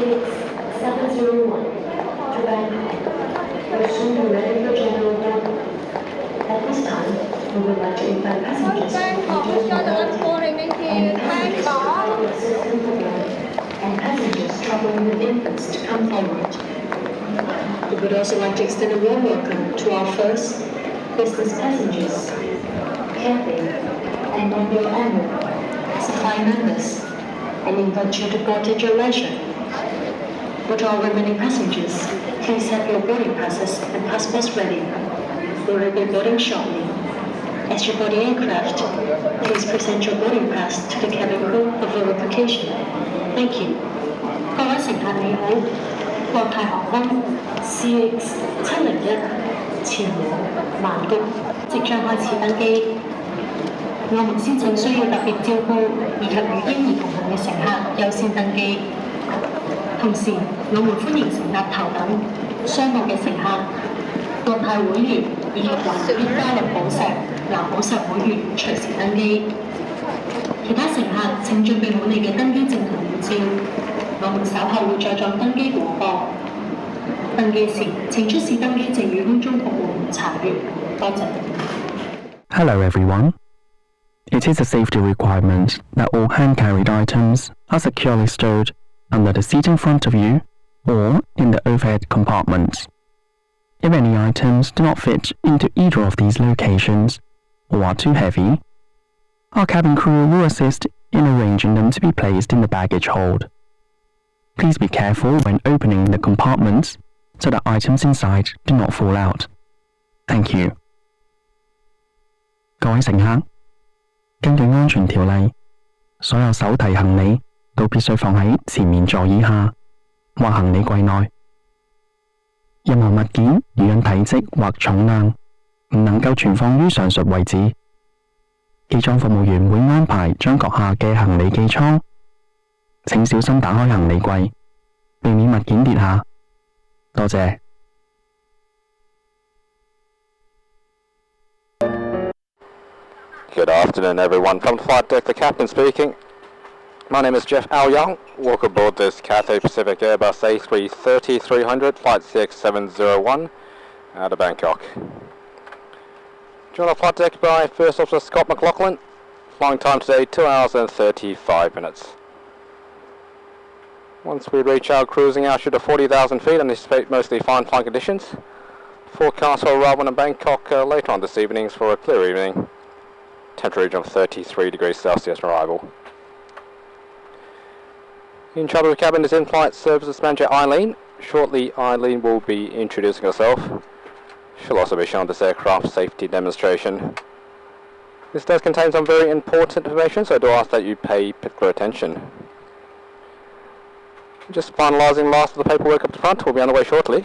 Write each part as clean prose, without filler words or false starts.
CX701 to Bangkok. We're soon be ready for general boarding. At this time, we would like to invite passengers to boarding and passengers to follow the system program and passengers traveling with infants to come forward. We would also like to extend a warm welcome to our first business passengers, Cathay, and Hongkong Airlines supply members, and invite you to board at your leisure. For all remaining passengers, please have your boarding passes and passports ready. We will be boarding shortly. As you board the aircraft, please present your boarding pass to the cabin crew for verification. Thank you. 各位乘客你好，國泰航空 CX701 前往曼谷，即將開始登機。我們先請需要特別照顧以及與嬰兒同行嘅乘客優先登機。同時，我們歡迎乘搭頭等、商務嘅乘客、國泰會員以及環必加綠寶石、藍寶石會員隨時登機。其他乘客請準備好你嘅登機證同護照，我們稍後會再作登機廣播。登機時請出示登機證與空中服務員查閱。多謝。Hello everyone. It is a safety requirement that all hand-carried items are securely stored under the seat in front of you or in the overhead compartments. If any items do not fit into either of these locations or are too heavy, our cabin crew will assist in arranging them to be placed in the baggage hold. Please be careful when opening the compartments so that items inside do not fall out. Thank you. 各位乘客，根據安全條例，所有手提行李都必須放喺前面座椅下或行李櫃內。任何物件如因體積或重量唔能夠存放於上述位置，機艙服務員會安排將閣下嘅行李寄艙。請小心打開行李櫃，避免物件跌下。多謝。Good afternoon, everyone. From the flight deck, the captain speaking. My name is Jeff Al Young. Welcome aboard this Cathay Pacific Airbus A330-300 flight CX701 out of Bangkok. Joined on flight deck by First Officer Scott McLaughlin. Flying time today 2 hours and 35 minutes. Once we reach our cruising altitude of 40,000 feet, anticipate mostly fine flying conditions. Forecast for arrival in Bangkok later on this evening for a clear evening. Temperature region of 33 degrees Celsius arrival. In charge of the cabin is in-flight services manager Eileen. Shortly, Eileen will be introducing herself. She'll also be showing this aircraft safety demonstration. This does contain some very important information, so I do ask that you pay particular attention. Just finalising last of the paperwork up the front. We'll be on the way shortly.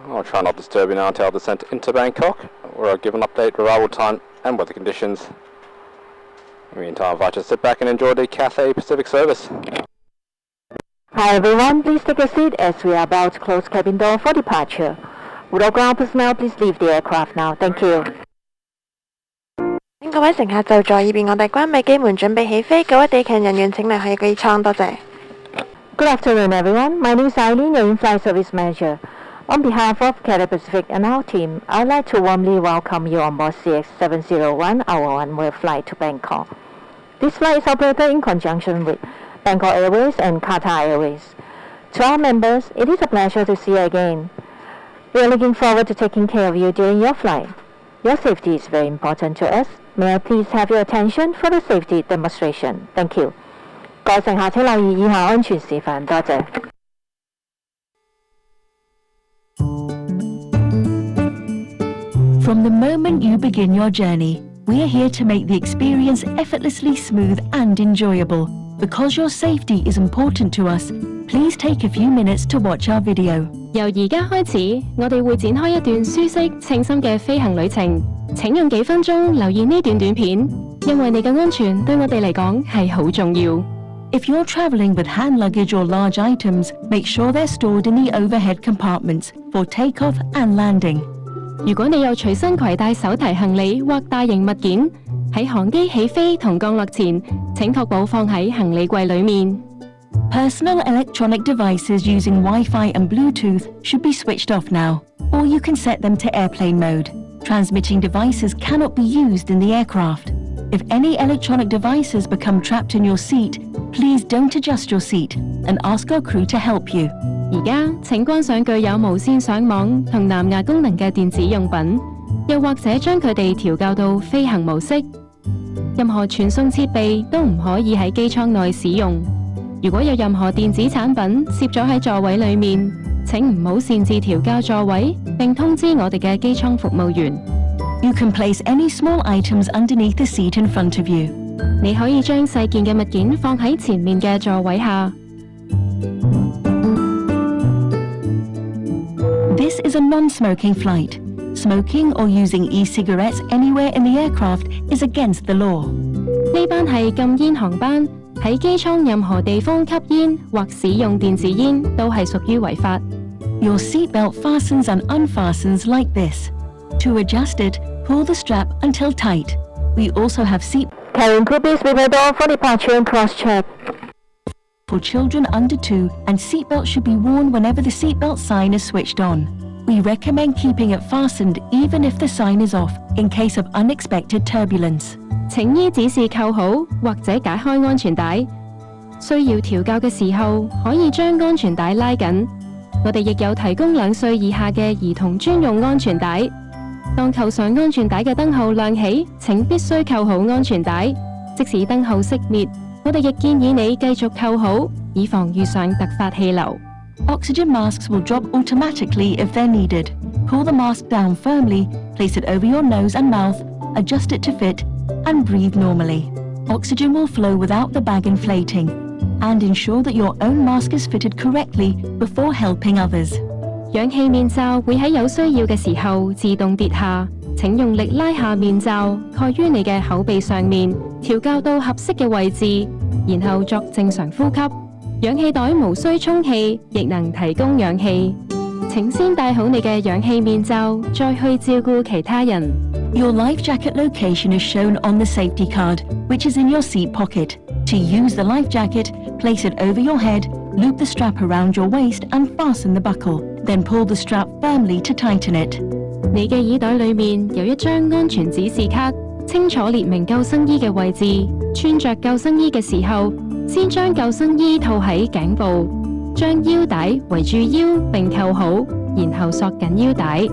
I'll try not to disturb you now until the descent into Bangkok, where I'll give an update, arrival time and weather conditions. In the meantime, I invite you to sit back and enjoy the Cathay Pacific service. Hi everyone, please take a seat as we are about to close cabin door for departure. Would all ground personnel please leave the aircraft now? Thank you. 各位乘客就座，以便我哋關閉機門準備起飛。各位地勤人員請離開機艙，多謝。Good afternoon, everyone. My name is Eileen, your in-flight service manager. On behalf of Cathay Pacific and our team, I'd like to warmly welcome you on board CX701, our one-way flight to Bangkok. This flight is operated in conjunction with Bangkok Airways and Cathay Airways. To our members, it is a pleasure to see you again. We are looking forward to taking care of you during your flight. Your safety is very important to us. May I please have your attention for the safety demonstration? Thank you. 各位乘客請留意以下安全示範，多謝。From the moment you begin your journey, we are here to make the experience effortlessly smooth and enjoyable. Because your safety is important to us, please take a few minutes to watch our video. 由而家開始，我哋會展開一段舒適、稱心嘅飛行旅程。請用幾分鐘留意呢段短片，因為你嘅安全對我哋嚟講係好重要。If you're traveling with hand luggage or large items, make sure they're stored in the overhead compartments for takeoff and landing. 如果你有隨身攜帶手提行李或大型物件，喺航機起飛同降落前，請確保放喺行李櫃裡面。Personal electronic devices using Wi-Fi and Bluetooth should be switched off now, or you can set them to airplane mode. Transmitting devices cannot be used in the aircraft. If any electronic devices become trapped in your seat, please don't adjust your seat and ask our crew to help you. 而家請關上具有無線上網同藍牙功能嘅電子用品，又或者將佢哋調校到飛行模式。任何傳送設備都唔可以喺機艙內使用。如果有任何電子產品攝咗喺座位裡面，請唔好擅自調校座位，並通知我哋嘅機艙服務員。You can place any small items underneath the seat in front of you. 你可以將細件嘅物件放喺前面嘅座位下。This is a non-smoking flight. Smoking or using e-cigarettes anywhere in the aircraft is against the law. 呢班係禁煙航班，喺機艙任何地方吸煙或使用電子煙都係屬於違法。Your seatbelt fastens and unfastens like this. To adjust it, pull the strap until tight. We also have seat Cabin crew, please prepare door for departure and cross-check. for children under 2, and seatbelts should be worn whenever the seatbelt sign is switched on. We recommend keeping it fastened even if the sign is off, in case of unexpected turbulence. 請依指示扣好或者解開安全帶。需要調校嘅時候，可以將安全帶拉緊。我哋亦有提供2歲以下嘅兒童專用安全帶。當扣上安全帶嘅燈號亮起，請必須扣好安全帶。即使燈號熄滅，我哋亦建議你繼續扣好，以防遇上突發氣流。Oxygen masks will drop automatically if they're needed. Pull the mask down firmly, place it over your nose and mouth, adjust it to fit, and breathe normally. Oxygen will flow without the bag inflating, and ensure that your own mask is fitted correctly before helping others. 氧氣面罩會喺有需要嘅時候自動跌下，請用力拉下面罩，蓋於你嘅口鼻上面，調校到合適嘅位置，然後作正常呼吸。氧氣袋無需充氣，亦能提供氧氣。請先戴好你嘅氧氣面罩，再去照顧其他人。Your life jacket location is shown on the safety card, which is in your seat pocket. To use the life jacket, place it over your head, loop the strap around your waist and fasten the buckle. Then pull the strap firmly to tighten it. 你嘅耳袋裏面有一張安全指示卡，清楚列明救生衣嘅位置。穿着救生衣嘅時候，先將救生衣套喺頸部，將腰帶圍住腰並扣好，然後索緊腰帶。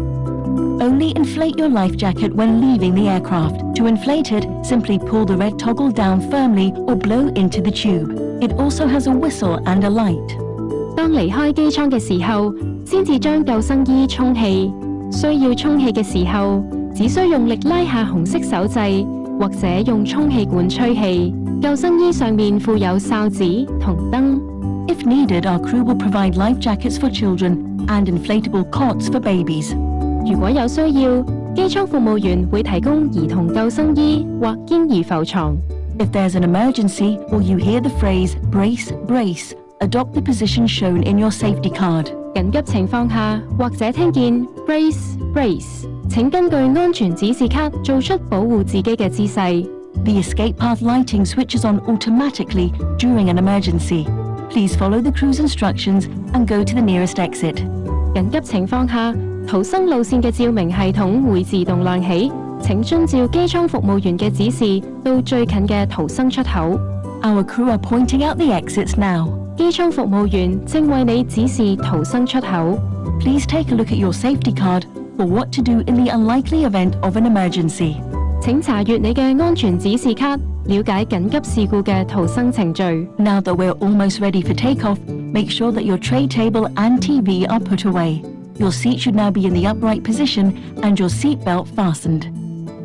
Only inflate your life jacket when leaving the aircraft. To inflate it, simply pull the red toggle down firmly or blow into the tube. It also has a whistle and a light. 當離開機艙嘅時候，先至將救生衣充氣。需要充氣嘅時候，只需用力拉下紅色手掣，或者用充氣管吹氣。救生衣上面附有哨子同燈。If needed, our crew will provide life jackets for children and inflatable cots for babies. 如果有需要，機艙服務員會提供兒童救生衣或堅兒浮床。If there's an emergency or you hear the phrase brace, brace, adopt the position shown in your safety card. 緊急情況下，或者聽見 brace brace， 請根據安全指示卡做出保護自己嘅姿勢。The escape path lighting switches on automatically during an emergency. Please follow the crew's instructions and go to the nearest exit. 緊急情況下，逃生路線嘅照明系統會自動亮起，請遵照機艙服務員嘅指示到最近嘅逃生出口。Our crew are pointing out the exits now. 機艙服務員正為你指示逃生出口。Please take a look at your safety card for what to do in the unlikely event of an emergency. 請查閱你嘅安全指示卡，了解緊急事故嘅逃生程序。Now that we're almost ready for takeoff, make sure that your tray table and TV are put away. Your seat should now be in the upright position and your seat belt fastened.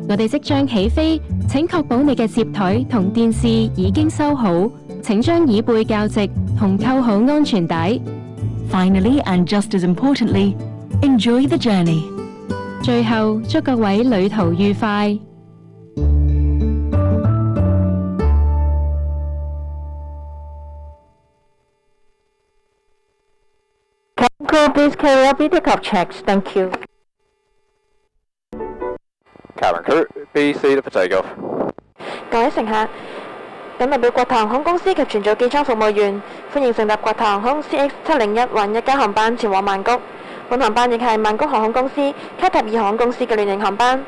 我哋即將起飛，請確保你嘅接台同電視已經收好，請將椅背校直同扣好安全帶。Finally, and just as importantly, enjoy the journey. 最後，祝各位旅途愉快。Cabin crew, please carry out the takeoff checks. Thank you. Cabin crew, be seated for takeoff. 各位乘客，謹代表國泰航空公司及全組機艙服務員，歡迎乘搭國泰航空 CX701 家航班前往曼谷。本航班亦係曼谷航空公司、Cathay 航空公司嘅聯營航班。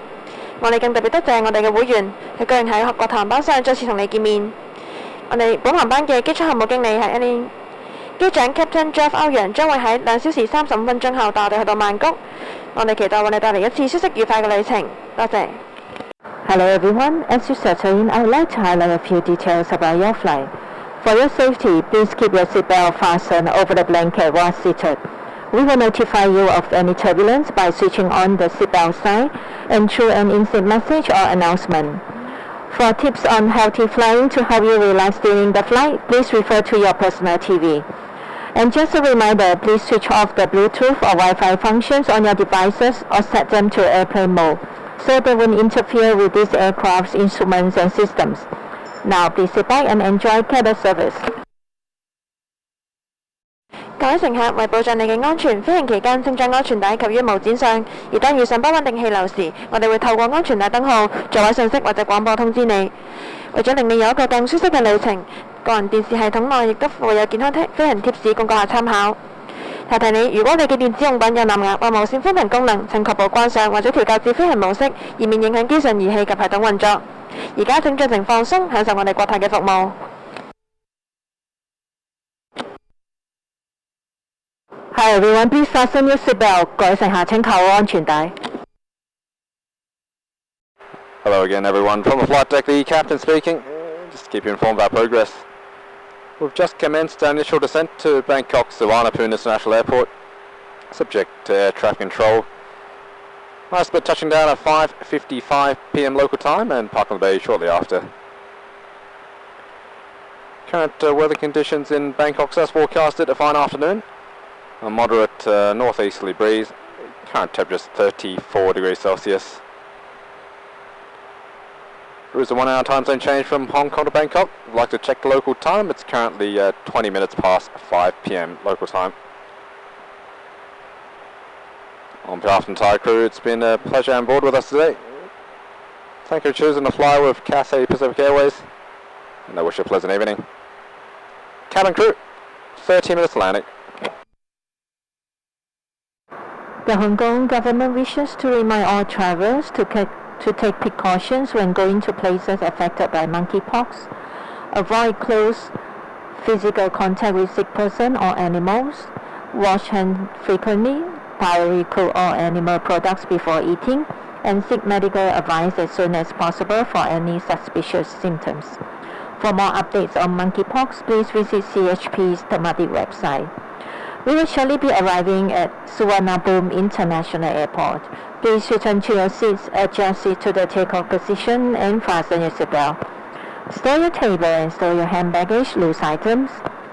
我哋更特別多謝我哋嘅會員，佢居然喺國泰航班上再次同你見面。我哋本航班嘅機艙項目經理係 Airlines 機長 Captain Jeff 歐陽將會喺2小時35分鐘後帶我哋去到曼谷。我哋期待為你帶嚟一次舒適愉快嘅旅程。多謝。Hello everyone. As you settle in, I would like to highlight a few details about your flight. For your safety, please keep your seatbelt fastened over the blanket while seated. We will notify you of any turbulence by switching on the seatbelt sign and through an instant message or announcement. For tips on healthy flying to help you relax during the flight, please refer to your personal TV. And just a reminder, please switch off the Bluetooth or Wi-Fi functions on your devices or set them to airplane mode, so they won't interfere with this aircraft's instruments and systems. Now, please sit back and enjoy Cathay service. 各位乘客，為保障你嘅安全，飛行期間請將安全帶及於毛毯上。而當遇上不穩定氣流時，我哋會透過安全帶燈號、座位信息或者廣播通知你。為咗令你有一個更舒適嘅旅程，個人電視系統內亦都附有健康飛行貼士供閣下參考。提提你，如果你嘅電子用品有藍牙或無線寬頻功能，請確保關上或者調校至飛行模式，以免影響機上儀器及系統運作。而家請盡情放鬆，享受我哋國泰嘅服務。Hi everyone, please fasten your seatbelt. 各位乘客請扣好安全帶。Hello again, everyone. From the flight deck, the captain speaking. Just to keep you informed of our progress. We've just commenced our initial descent to Bangkok's Suvarnabhumi International Airport, subject to air traffic control. Nice bit touching down at 5:55 p.m. local time and parking the bay shortly after. Current weather conditions in Bangkok as forecasted a fine afternoon. A moderate northeasterly breeze. Current temperature is 34 degrees Celsius. There is a 1 hour time zone change from Hong Kong to Bangkok. I'd like to check the local time. It's currently 20 minutes past 5 p.m. local time. On behalf of the entire crew, it's been a pleasure on board with us today. Thank you for choosing to fly with Cathay Pacific Airways, and I wish you a pleasant evening. Cabin crew, 30 minutes landing. The Hong Kong government wishes to remind all travelers to take precautions when going to places affected by monkeypox. Avoid close physical contact with sick persons or animals. Wash hands frequently. Thoroughly cook all animal products before eating. And seek medical advice as soon as possible for any suspicious symptoms. For more updates on monkeypox, please visit CHP's thematic website. We will shortly be arriving at Suvarnabhumi International Airport. Please return to your seats, adjust it to the takeoff position, and fasten your seatbelt. Store your table and store your hand baggage, loose items,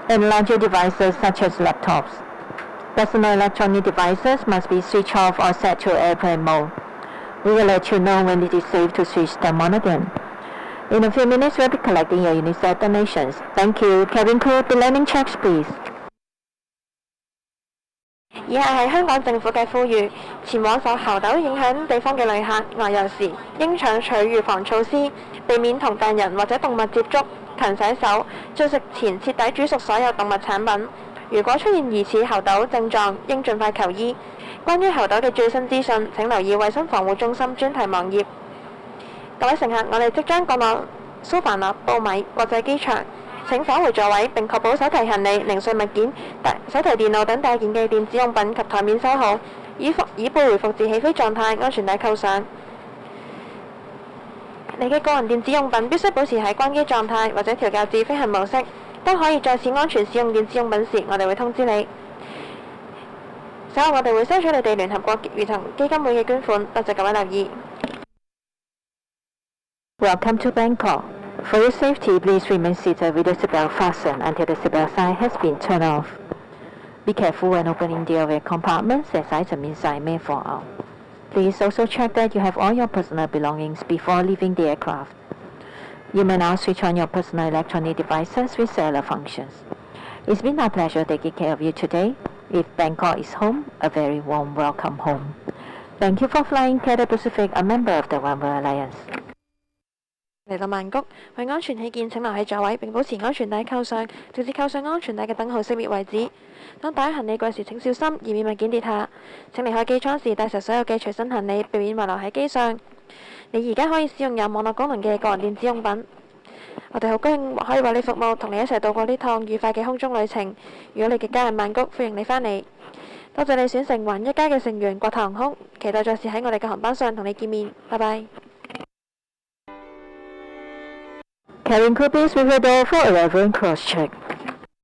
and larger devices such as laptops. Personal electronic devices must be switched off or set to airplane mode. We will let you know when it is safe to switch them on again. In a few minutes, we'll be collecting your UNICEF donations. Thank you. Cabin crew, the landing checks, please. 以下係香港政府嘅呼籲，前往受猴痘影響地方嘅旅客外遊時，應採取預防措施，避免同病人或者動物接觸，勤洗手，進食前徹底煮熟所有動物產品。如果出現疑似猴痘症狀，應盡快求醫。關於猴痘嘅最新資訊，請留意衛生防護中心專題網頁。各位乘客，我哋即將降落蘇凡諾布米國際機場。請返回座位並確保手提行李、零碎物件、手提電腦等大件嘅電子用品及台面收好，以背回復至起飛狀態，安全帶扣上。你嘅個人電子用品必須保持喺關機狀態或者調校至飛行模式。當可以再次安全使用電子用品時，我哋會通知你。稍後我哋會收取你哋聯合國兒童基金會嘅捐款，多謝各位留意。Welcome to Bangkok. For your safety, please remain seated with the seatbelt fastened until the seatbelt sign has been turned off. Be careful when opening the overhead compartments as items inside may fall out. Please also check that you have all your personal belongings before leaving the aircraft. You may now switch on your personal electronic devices with cellular functions. It's been our pleasure taking care of you today. If Bangkok is home, a very warm welcome home. Thank you for flying Cathay Pacific, a member of the One World Alliance. 嚟到曼谷，為安全起見，請留喺座位並保持安全帶扣上，直至扣上安全帶嘅燈號熄滅為止。當打開行李櫃時請小心，以免物件跌下。請離開機艙時帶實所有嘅隨身行李，避免遺留喺機上。你而家可以使用有網絡功能嘅個人電子用品。我哋好高興可以為你服務，同你一齊度過呢趟愉快嘅空中旅程。如果你嘅家人曼谷，歡迎你返嚟。多謝你選乘環一家嘅成員國泰航空，期待再次喺我哋嘅航班上同你見面。拜拜。Cabin crew please prepare for arrival and cross check.